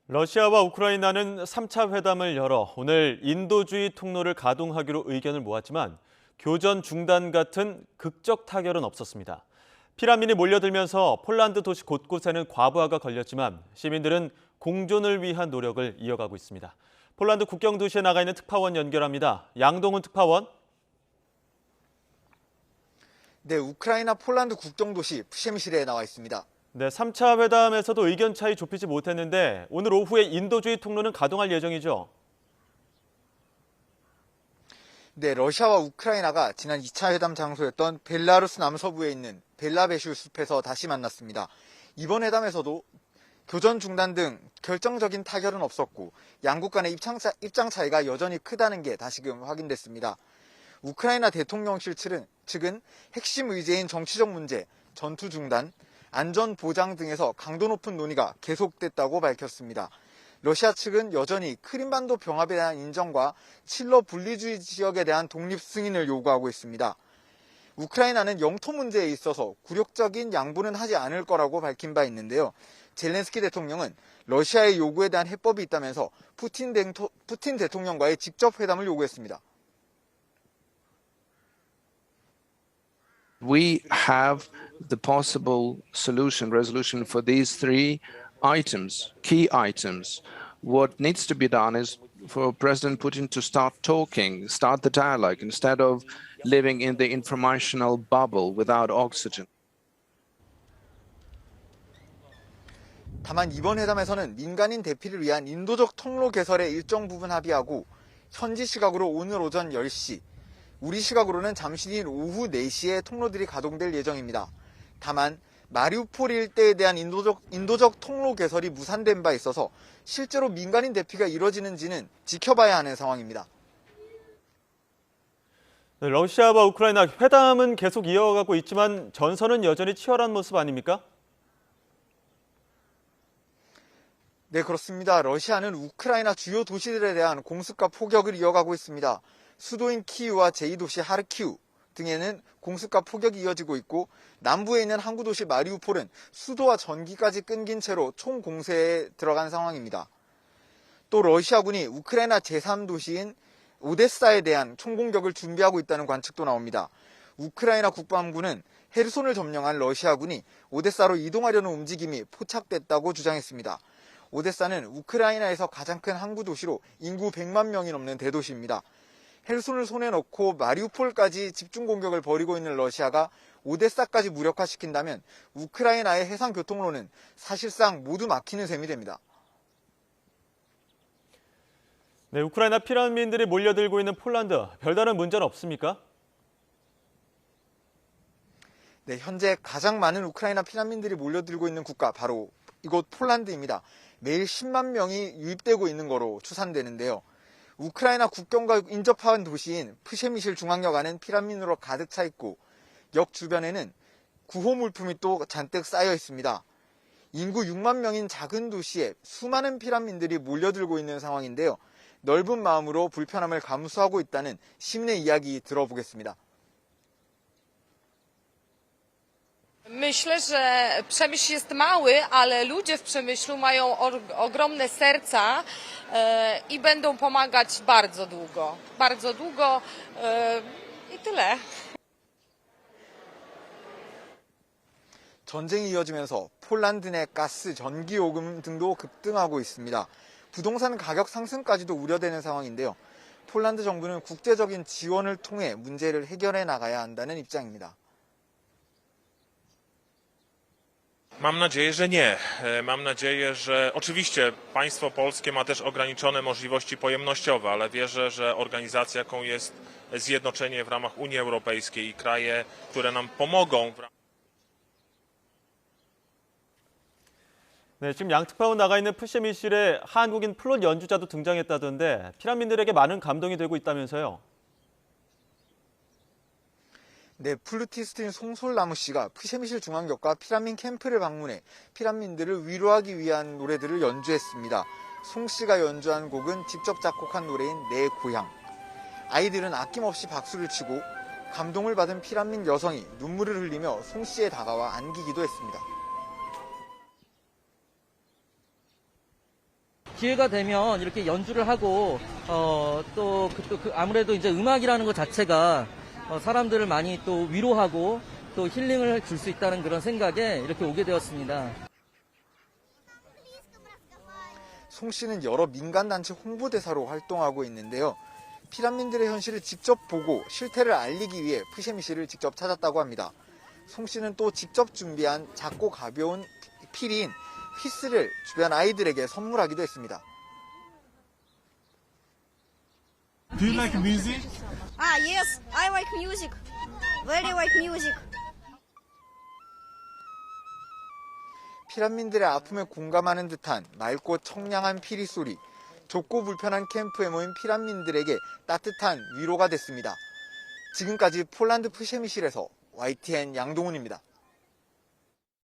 러시아와 우크라이나는 3차 회담을 열어 오늘 인도주의 통로를 가동하기로 의견을 모았지만 교전 중단 같은 극적 타결은 없었습니다. 피난민이 몰려들면서 폴란드 도시 곳곳에는 과부하가 걸렸지만 시민들은 공존을 위한 노력을 이어가고 있습니다. 폴란드 국경 도시에 나가 있는 특파원 연결합니다. 양동훈 특파원. 네, 우크라이나 폴란드 국경 도시 프셰미실에 나와 있습니다. 네, 3차 회담에서도 의견 차이 좁히지 못했는데 오늘 오후에 인도주의 통로는 가동할 예정이죠. 네, 러시아와 우크라이나가 지난 2차 회담 장소였던 벨라루스 남서부에 있는 벨라베슈 숲에서 다시 만났습니다. 이번 회담에서도 교전 중단 등 결정적인 타결은 없었고 양국 간의 입장 차이가 여전히 크다는 게 다시금 확인됐습니다. 우크라이나 대통령실 측은 핵심 의제인 정치적 문제, 전투 중단, 안전 보장 등에서 강도 높은 논의가 계속됐다고 밝혔습니다. 러시아 측은 여전히 크림반도 병합에 대한 인정과 칠러 분리주의 지역에 대한 독립 승인을 요구하고 있습니다. 우크라이나는 영토 문제에 있어서 굴욕적인 양보는 하지 않을 거라고 밝힌 바 있는데요. 젤렌스키 대통령은 러시아의 요구에 대한 해법이 있다면서 푸틴 대통령과의 직접 회담을 요구했습니다. We have the possible resolution for these three items, key items. What needs to be done is for President Putin to start talking, start the dialogue, instead of living in the informational bubble without oxygen. 다만 이번 회담에서는 민간인 대피를 위한 인도적 통로 개설에 일정 부분 합의하고 현지 시각으로 오늘 오전 10시, 우리 시각으로는 잠시 뒤인 오후 4시에 통로들이 가동될 예정입니다. 다만 마리우폴 일대에 대한 인도적 통로 개설이 무산된 바 있어서 실제로 민간인 대피가 이뤄지는지는 지켜봐야 하는 상황입니다. 네, 러시아와 우크라이나 회담은 계속 이어가고 있지만 전선은 여전히 치열한 모습 아닙니까? 네, 그렇습니다. 러시아는 우크라이나 주요 도시들에 대한 공습과 포격을 이어가고 있습니다. 수도인 키이우와 제2도시 하르키우 등에는 공습과 포격이 이어지고 있고 남부에 있는 항구 도시 마리우폴은 수도와 전기까지 끊긴 채로 총공세에 들어간 상황입니다. 또 러시아군이 우크라이나 제3도시인 오데사에 대한 총공격을 준비하고 있다는 관측도 나옵니다. 우크라이나 국방부는 헤르손을 점령한 러시아군이 오데사로 이동하려는 움직임이 포착됐다고 주장했습니다. 오데사는 우크라이나에서 가장 큰 항구 도시로 인구 100만 명이 넘는 대도시입니다. 헤르손을 손에 넣고 마리우폴까지 집중 공격을 벌이고 있는 러시아가 오데사까지 무력화시킨다면 우크라이나의 해상 교통로는 사실상 모두 막히는 셈이 됩니다. 네, 우크라이나 피난민들이 몰려들고 있는 폴란드, 별다른 문제는 없습니까? 네, 현재 가장 많은 우크라이나 피난민들이 몰려들고 있는 국가 바로 이곳 폴란드입니다. 매일 10만 명이 유입되고 있는 거로 추산되는데요. 우크라이나 국경과 인접한 도시인 프셰미실 중앙역 안은 피난민으로 가득 차 있고 역 주변에는 구호 물품이 또 잔뜩 쌓여 있습니다. 인구 6만 명인 작은 도시에 수많은 피난민들이 몰려들고 있는 상황인데요. 넓은 마음으로 불편함을 감수하고 있다는 시민의 이야기 들어보겠습니다. Myślę, że Przemyśl jest mały, ale ludzie w Przemyślu mają ogromne serca i będą pomagać bardzo długo i tyle. 전쟁이 이어지면서 폴란드 내 가스, 전기 요금 등도 급등하고 있습니다. 부동산 가격 상승까지도 우려되는 상황인데요. 폴란드 정부는 국제적인 지원을 통해 문제를 해결해 나가야 한다는 입장입니다. Mam nadzieję, że nie. Mam nadzieję, że oczywiście państwo polskie ma też ograniczone możliwości pojemnościowe, ale wierzę, że organizacja, jaką jest Zjednoczenie w ramach Unii Europejskiej i kraje, które nam pomogą 네, 지금 양특파원 나가 있는 프셰미실에 한국인 플룻 연주자도 등장했다던데 피난민들에게 많은 감동이 되고 있다면서요? 네, 플루티스트인 송솔나무 씨가 프셰미실 중앙역과 피난민 캠프를 방문해 피난민들을 위로하기 위한 노래들을 연주했습니다. 송 씨가 연주한 곡은 직접 작곡한 노래인 내 고향. 아이들은 아낌없이 박수를 치고 감동을 받은 피난민 여성이 눈물을 흘리며 송 씨에 다가와 안기기도 했습니다. 기회가 되면 이렇게 연주를 하고 아무래도 이제 음악이라는 것 자체가 사람들을 많이 또 위로하고 또 힐링을 줄 수 있다는 그런 생각에 이렇게 오게 되었습니다. 송 씨는 여러 민간단체 홍보대사로 활동하고 있는데요. 피난민들의 현실을 직접 보고 실태를 알리기 위해 푸셰미 씨를 직접 찾았다고 합니다. 송 씨는 또 직접 준비한 작고 가벼운 피리인 휘스를 주변 아이들에게 선물하기도 했습니다. Do you like music? Yes, I like music. Very like music. 피난민들의 아픔에 공감하는 듯한 맑고 청량한 피리 소리, 좁고 불편한 캠프에 모인 피난민들에게 따뜻한 위로가 됐습니다. 지금까지 폴란드 푸셰미실에서 YTN 양동훈입니다.